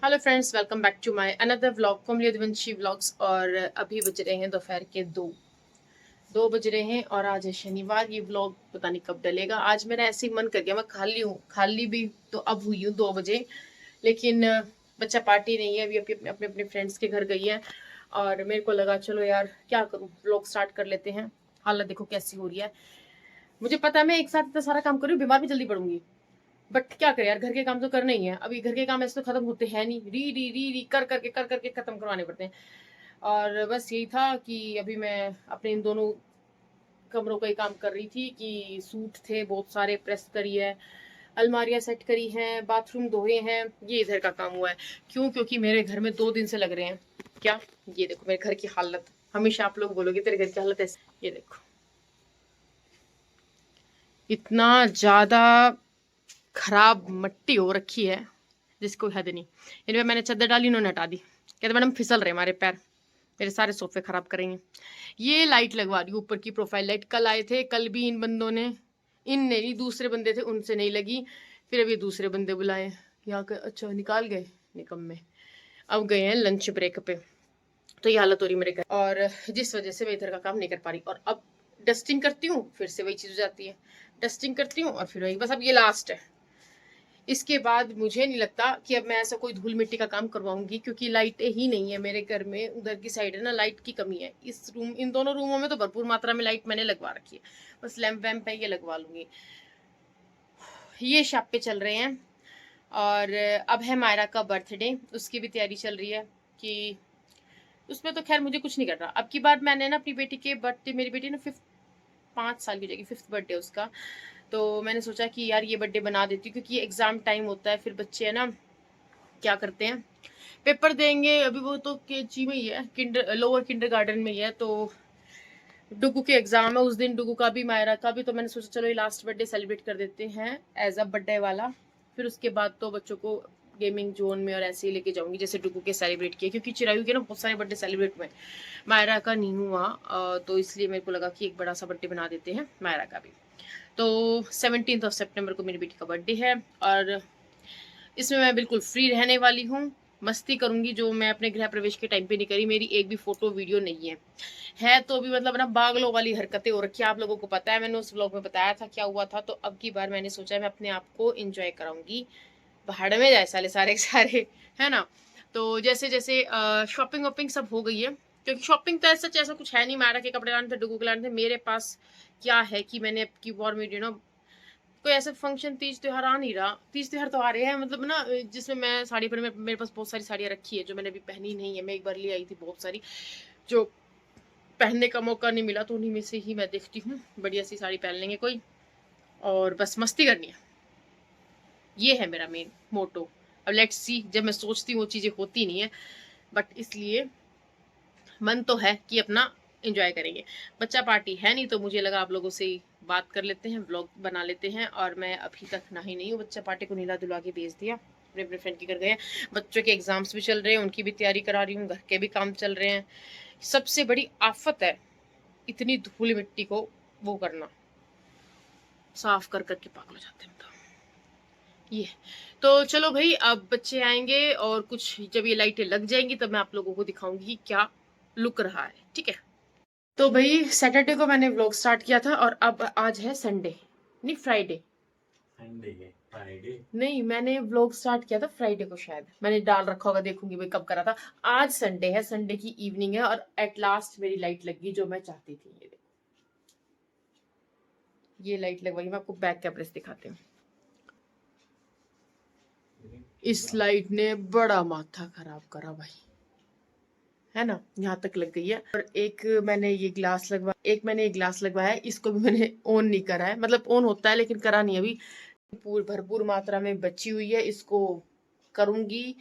Hello friends, welcome back to my another vlog Komli Yaduvanshi vlogs. और अभी बज रहे हैं दोपहर के 2 बज रहे हैं और आज है शनिवार। ये व्लॉग पता नहीं कब डलेगा। आज मेरा ऐसे ही मन कर गया, मैं खाली भी तो अब हुई हूँ 2 बजे, लेकिन बच्चा पार्टी नहीं है, अभी अपने अपने अपने फ्रेंड्स के घर गई है और मेरे को लगा चलो यार क्या करूँ, व्लॉग स्टार्ट कर लेते हैं। हालत देखो कैसी हो रही है। मुझे पता है मैं एक साथ इतना सारा काम कर रही हूँ, बीमार भी जल्दी पड़ूंगी, बट क्या करें यार, घर के काम तो करना ही है। अभी घर के काम ऐसे तो खत्म होते हैं नहीं, री री री री कर करके खत्म करवाने पड़ते हैं। और बस यही था कि अभी मैं अपने इन दोनों कमरों का ही काम कर रही थी कि सूट थे बहुत सारे प्रेस करी है, अलमारियां सेट करी हैं, बाथरूम धोए हैं। ये इधर का काम हुआ है। क्यों? क्योंकि मेरे घर में 2 दिन से लग रहे हैं। क्या? ये देखो मेरे घर की हालत। हमेशा आप लोग बोलोगे तेरे घर की हालत ऐसी। ये देखो इतना ज्यादा खराब मट्टी हो रखी है जिसको हद नहीं। इनमें मैंने चादर डाली, इन्होंने हटा दी। कहते मैडम फिसल रहे हमारे पैर, मेरे सारे सोफे खराब करेंगे। ये लाइट लगवा रही ऊपर की प्रोफाइल लाइट। कल आए थे, कल भी इन बंदों ने, इन नहीं दूसरे बंदे थे उनसे नहीं लगी। फिर अभी दूसरे बंदे बुलाए यहाँ के। अच्छा निकाल गए निकम्मे। अब गए हैं लंच ब्रेक पे। तो ये हालत हो रही मेरे घर, और जिस वजह से मैं इधर का काम नहीं कर पा रही। और अब डस्टिंग करती हूँ फिर से वही चीज हो जाती है, डस्टिंग करती हूँ और फिर वही। बस अब ये लास्ट है। इसके बाद मुझे नहीं लगता कि अब मैं ऐसा कोई धूल मिट्टी का काम करवाऊंगी, क्योंकि लाइट ही नहीं है मेरे घर में। उधर की साइड है ना, लाइट की कमी है। इस रूम, इन दोनों रूमों में तो भरपूर मात्रा में लाइट मैंने लगवा रखी है। बस लैंप वैम्प है, ये लगवा लूंगी। ये शॉप पे चल रहे हैं। और अब है मायरा का बर्थडे, उसकी भी तैयारी चल रही है कि उसमें तो खैर मुझे कुछ नहीं करना। अब की बार मैंने ना अपनी बेटी के बर्थडे, मेरी बेटी ना 5 साल की हो जाएगी, 5th बर्थडे उसका। तो मैंने सोचा कि यार ये बर्थडे बना देती हूँ, क्योंकि एग्जाम टाइम होता है, फिर बच्चे है ना क्या करते हैं, पेपर देंगे। अभी वो तो केजी में ही है, लोअर किंडर गार्डन में ही है। तो डुगू के एग्जाम है उस दिन, डुगू का भी मायरा का भी। तो मैंने सोचा चलो ये लास्ट बर्थडे सेलिब्रेट कर देते हैं एज अ बर्थडे वाला। फिर उसके बाद तो बच्चों को गेमिंग जोन में और ऐसे ही लेके जाऊंगी जैसे डुगू के सेलिब्रेट किए, क्योंकि चिरायू के ना बहुत सारे बर्थडे सेलिब्रेट हुए, मायरा का नहीं हुआ। तो इसलिए मेरे को लगा कि एक बड़ा सा बर्थडे बना देते हैं मायरा का भी। तो 17 सितंबर को मेरी बेटी का बर्थडे है और इसमें मैं बिल्कुल फ्री रहने वाली हूँ। मस्ती करूंगी जो मैं अपने गृह प्रवेश के टाइम पे नहीं करी। मेरी एक भी फोटो वीडियो नहीं है तो भी मतलब ना बागलों वाली हरकतें हो रखी है। आप लोगों को पता है, मैंने उस व्लॉग में बताया था क्या हुआ था। तो अब की बार मैंने सोचा मैं अपने आप को एंजॉय कराऊंगी। भाड़ में जाए साले सारे सारे, है ना। तो जैसे जैसे शॉपिंग वॉपिंग सब हो गई है, क्योंकि शॉपिंग तो ऐसा कुछ है नहीं। मायरा के कपड़े लाने थे, डुगू के लाने थे। मेरे पास क्या है कि मैंने अब की बार में कोई ऐसे फंक्शन, तीज त्योहार आ नहीं रहा। तीज त्योहार तो आ रहे हैं मतलब ना, जिसमें मैं साड़ी पर, मेरे पास बहुत सारी साड़ियाँ रखी है जो मैंने अभी पहनी नहीं है। मैं एक बार ले आई थी बहुत सारी, जो पहनने का मौका नहीं मिला, तो उन्हीं में से ही मैं देखती हूँ बढ़िया सी साड़ी पहन लेंगे कोई, और बस मस्ती करनी है। ये है मेरा मेन मोटो। अब लेट्स सी, जब मैं सोचती हूँ वो चीजें होती नहीं है, बट इसलिए मन तो है कि अपना एंजॉय करेंगे। बच्चा पार्टी है नहीं, तो मुझे लगा आप लोगों से बात कर लेते हैं, व्लॉग बना लेते हैं। और मैं अभी तक नहीं नहीं हूँ, बच्चा पार्टी को नीला धुला के भेज दिया, अपने अपने फ्रेंड के घर गए हैं। बच्चों के एग्जाम्स भी चल रहे हैं, उनकी भी तैयारी करा रही हूँ, घर के भी काम चल रहे हैं। सबसे बड़ी आफत है इतनी धूल मिट्टी को वो करना, साफ कर करके पागल हो जाते हैं तो ये। तो चलो भाई, अब बच्चे आएंगे और कुछ जब ये लाइटें लग जाएंगी तब मैं आप लोगों को दिखाऊंगी कि क्या लुक रहा है, ठीक है। तो भाई सैटरडे को मैंने व्लॉग स्टार्ट किया था और अब आज है संडे, नहीं फ्राइडे। संडे है फ्राइडे नहीं, मैंने व्लॉग स्टार्ट किया था फ्राइडे को, शायद मैंने डाल रखा होगा, देखूंगी भाई कब करा था। आज संडे है, संडे की इवनिंग है और एट लास्ट मेरी लाइट लग गई जो मैं चाहती थी। ये देखो, ये लाइट लगवाई। मैं आपको बैक कैमरे से दिखाती हूँ। इस लाइट ने बड़ा माथा खराब करा भाई, है ना। यहाँ तक लग गई है। और एक मैंने ये ग्लास लगवाया है, इसको भी मैंने ऑन नहीं करा है। मतलब ऑन होता है लेकिन करा नहीं अभी। भरपूर मात्रा में बची हुई है, इसको करूंगी।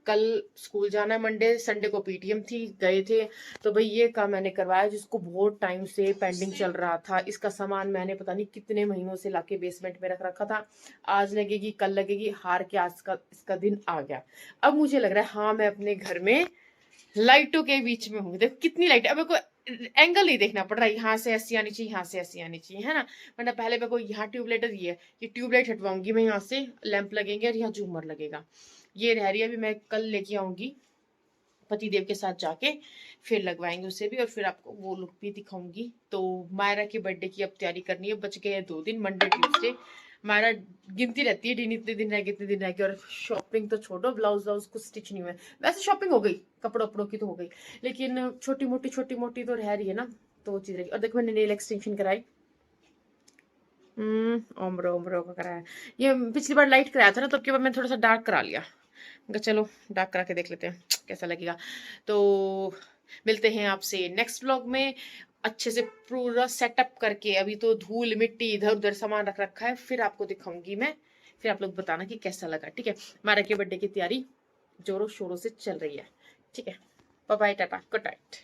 कल स्कूल जाना है, मंडे, संडे को पीटीएम थी, गए थे। तो भाई ये काम मैंने करवाया जिसको बहुत टाइम से पेंडिंग चल रहा था। इसका सामान मैंने पता नहीं कितने महीनों से लाके बेसमेंट में रख रखा था। आज लगेगी कल लगेगी, हार के आज का इसका दिन आ गया। अब मुझे लग रहा है हाँ मैं अपने घर में लाइटों के बीच में हूँ। देखो कितनी लाइट, अब को एंगल नहीं देखना पड़ रहा है, यहाँ से ऐसी आनी चाहिए, यहाँ से ऐसी आनी चाहिए, है ना। वरना पहले मेरे को यहाँ ट्यूबलाइट, ये ट्यूबलाइट हटवाऊंगी मैं, यहाँ से लैंप लगेंगे और यहाँ झूमर लगेगा। ये रह रही है, अभी मैं कल लेके आऊंगी पतिदेव के साथ जाके, फिर लगवाएंगे उसे भी और फिर आपको वो लुक भी दिखाऊंगी। तो मायरा के बर्थडे की अब तैयारी करनी है, बच गए हैं 2 दिन, मंडे ट्यूसडे। मायरा गिनती रहती है दिन, इतने दिन रह गए, इतने दिन रह गए। और शॉपिंग तो छोड़ो, ब्लाउज व्लाउज कुछ स्टिच नहीं हुआ है। वैसे शॉपिंग हो गई, कपड़ों वपड़ों की तो हो गई, लेकिन छोटी मोटी तो रह रही है ना, तो वो चीज रहेगी। और देखो मैंने नेल एक्सटेंशन कराई, ओमरो ओमरो का कराया। ये पिछली बार लाइट कराया था ना, तो अब की बार मैंने थोड़ा सा डार्क करा लिया। मैं कहा चलो डार्क करा के देख लेते हैं कैसा लगेगा। तो मिलते हैं आपसे नेक्स्ट व्लॉग में, अच्छे से पूरा सेटअप करके। अभी तो धूल मिट्टी इधर उधर सामान रख रखा है, फिर आपको दिखाऊंगी मैं, फिर आप लोग बताना कि कैसा लगा। ठीक है, मारा के बर्थडे की तैयारी जोरों शोरों से चल रही है। ठीक है, bye bye, tata, good night.